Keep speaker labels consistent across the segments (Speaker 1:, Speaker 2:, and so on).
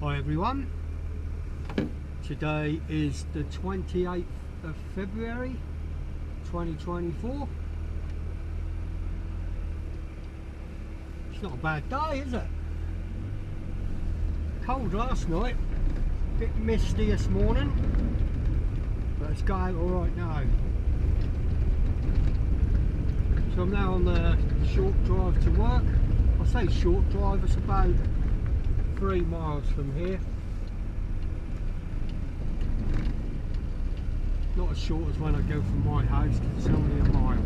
Speaker 1: Hi everyone, today is the 28th of February 2024. It's not a bad day, is it? Cold last night, a bit misty this morning, but it's got out alright now. So I'm now on the short drive to work. I say short drive, it's about 3 miles from here. Not as short as when I go from my house, because it's only a mile.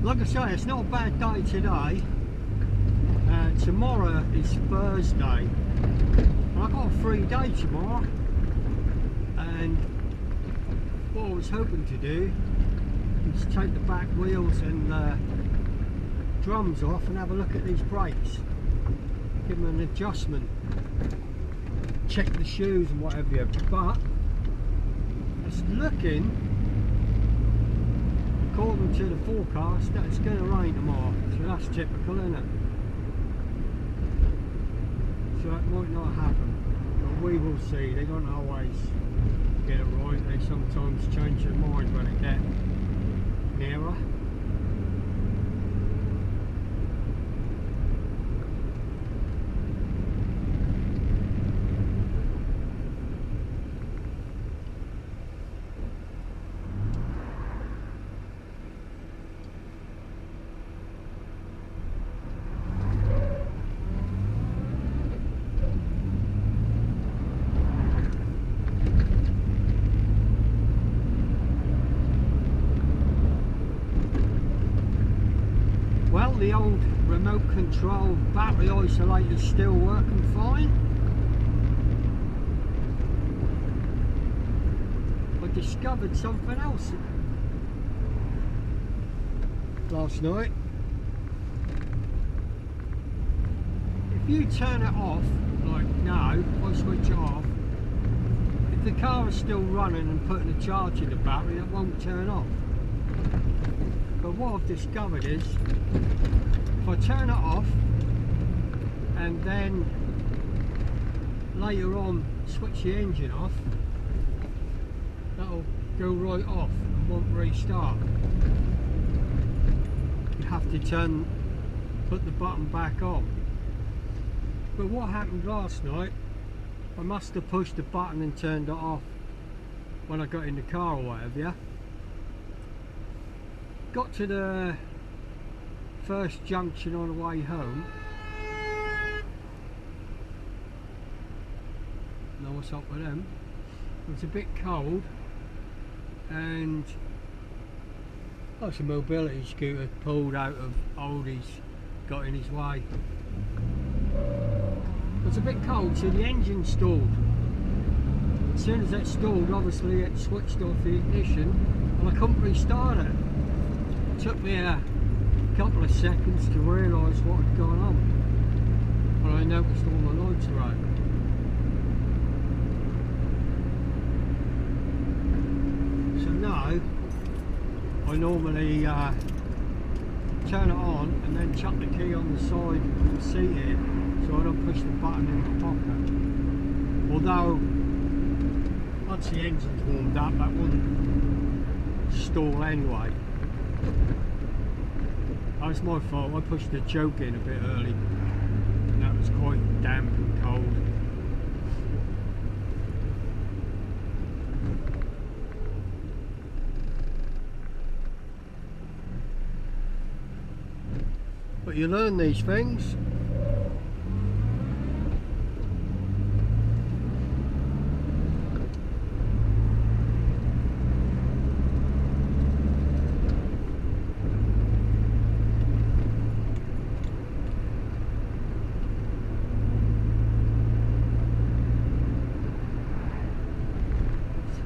Speaker 1: Like I say, it's not a bad day today. Tomorrow is Thursday, and I've got a free day tomorrow, and what I was hoping to do is take the back wheels and drums off and have a look at these brakes, give them an adjustment, check the shoes and whatever, but it's looking, according to the forecast, that it's going to rain tomorrow, so that's typical, isn't it? So it might not happen, but we will see. They don't always get it right, they sometimes change their mind when they get nearer. Well, the old remote control battery isolator is still working fine. I discovered something else last night. If you turn it off, like now, I switch it off, if the car is still running and putting a charge in the battery, it won't turn off. But what I've discovered is, if I turn it off and then later on switch the engine off, that'll go right off and won't restart. You have to put the button back on. But what happened last night, I must have pushed the button and turned it off when I got in the car or whatever, yeah? Got to the first junction on the way home. Know what's up with them. It was a bit cold, and it's a mobility scooter pulled out of Aldi's, got in his way. It was a bit cold, so the engine stalled. As soon as it stalled, obviously it switched off the ignition and I couldn't restart it. It took me a couple of seconds to realise what had gone on, but I noticed all the lights were out. So now I normally turn it on and then chuck the key on the side of the seat here, so I don't push the button in the pocket. Although once the engine's warmed up, that wouldn't stall anyway. Oh, it's my fault, I pushed the choke in a bit early and that was quite damp and cold. But you learn these things.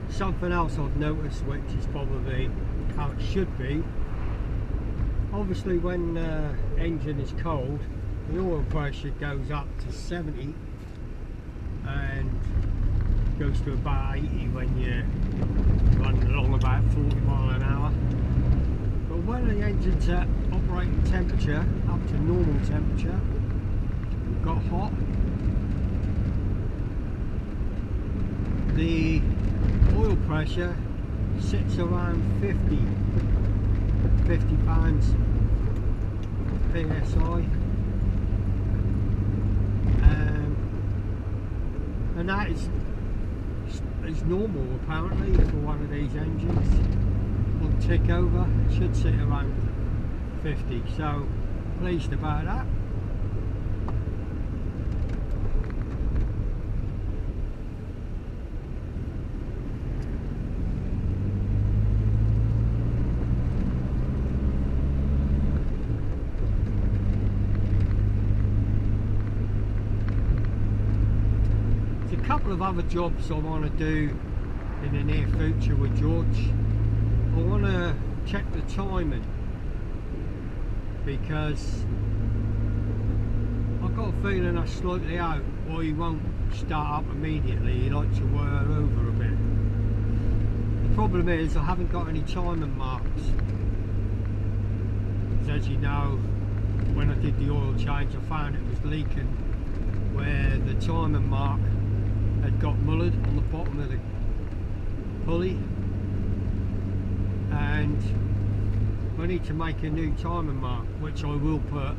Speaker 1: Something else I've noticed, which is probably how it should be, obviously when the engine is cold, the oil pressure goes up to 70 and goes to about 80 when you're running along about 40 miles an hour. But when the engine's at operating temperature, up to normal temperature, got hot, the oil pressure sits around 50 pounds psi, and that is normal apparently for one of these engines. On tick over, it should sit around 50, so pleased about that. Couple of other jobs I want to do in the near future with George. I want to check the timing, because I've got a feeling I'm slightly out, or he won't start up immediately. He likes to whir over a bit. The problem is I haven't got any timing marks, because as you know, when I did the oil change I found it was leaking where the timing mark had got mullered on the bottom of the pulley, and I need to make a new timing mark, which I will put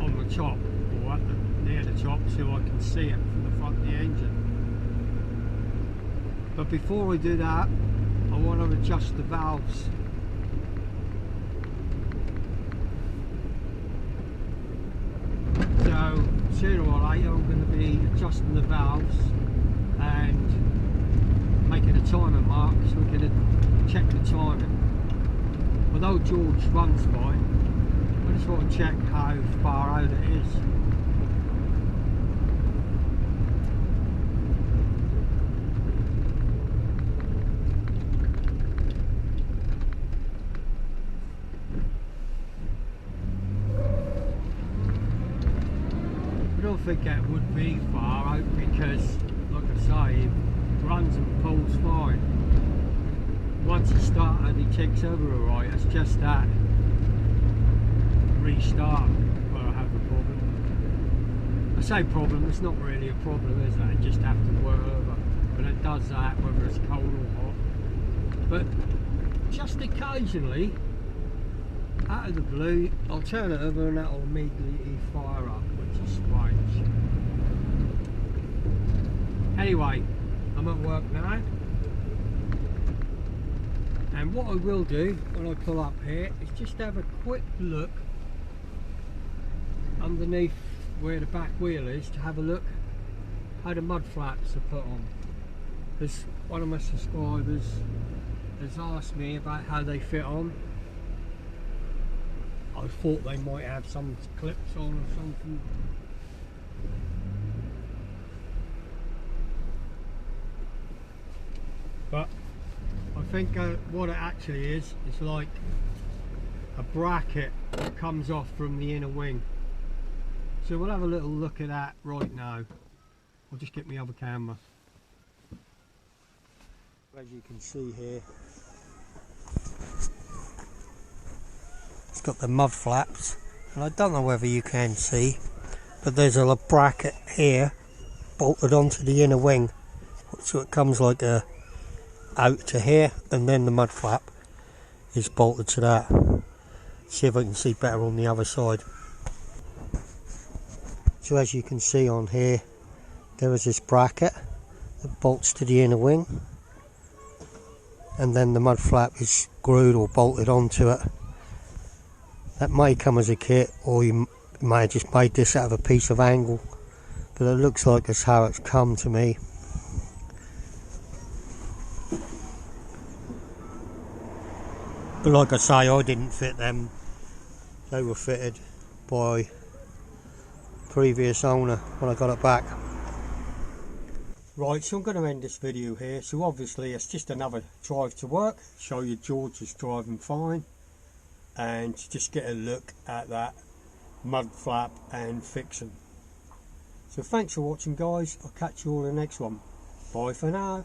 Speaker 1: on the top, or at near the top, so I can see it from the front of the engine. But before I do that, I want to adjust the valves. So sooner or later I'm going to be adjusting the valves and making a timing mark so we can check the timing. Although George runs fine, I just want to check how far out it is. I don't think it would be far out, because like I say, it runs and pulls fine. Once it's started, he ticks over alright. It's just that restart where I have the problem. I say problem, it's not really a problem, is it? I just have to whir over, but it does that whether it's cold or hot. But just occasionally, out of the blue, I'll turn it over and that'll immediately fire up, which is strange. Anyway, I'm at work now, and what I will do when I pull up here is just have a quick look underneath where the back wheel is, to have a look how the mud flaps are put on, because one of my subscribers has asked me about how they fit on. I thought they might have some clips on or something. But I think what it actually is like a bracket that comes off from the inner wing. So we'll have a little look at that right now. I'll just get my other camera. As you can see here, it's got the mud flaps, and I don't know whether you can see, but there's a bracket here bolted onto the inner wing, so it comes like a out to here, and then the mud flap is bolted to that. See if I can see better on the other side. So as you can see on here, there is this bracket that bolts to the inner wing, and then the mud flap is screwed or bolted onto it. That may come as a kit, or you may have just made this out of a piece of angle, but it looks like that's how it's come to me. But like I say, I didn't fit them, they were fitted by previous owner when I got it back. Right, so I'm going to end this video here. So obviously it's just another drive to work, show you George is driving fine, and just get a look at that mud flap and fixing. So thanks for watching guys, I'll catch you all in the next one. Bye for now.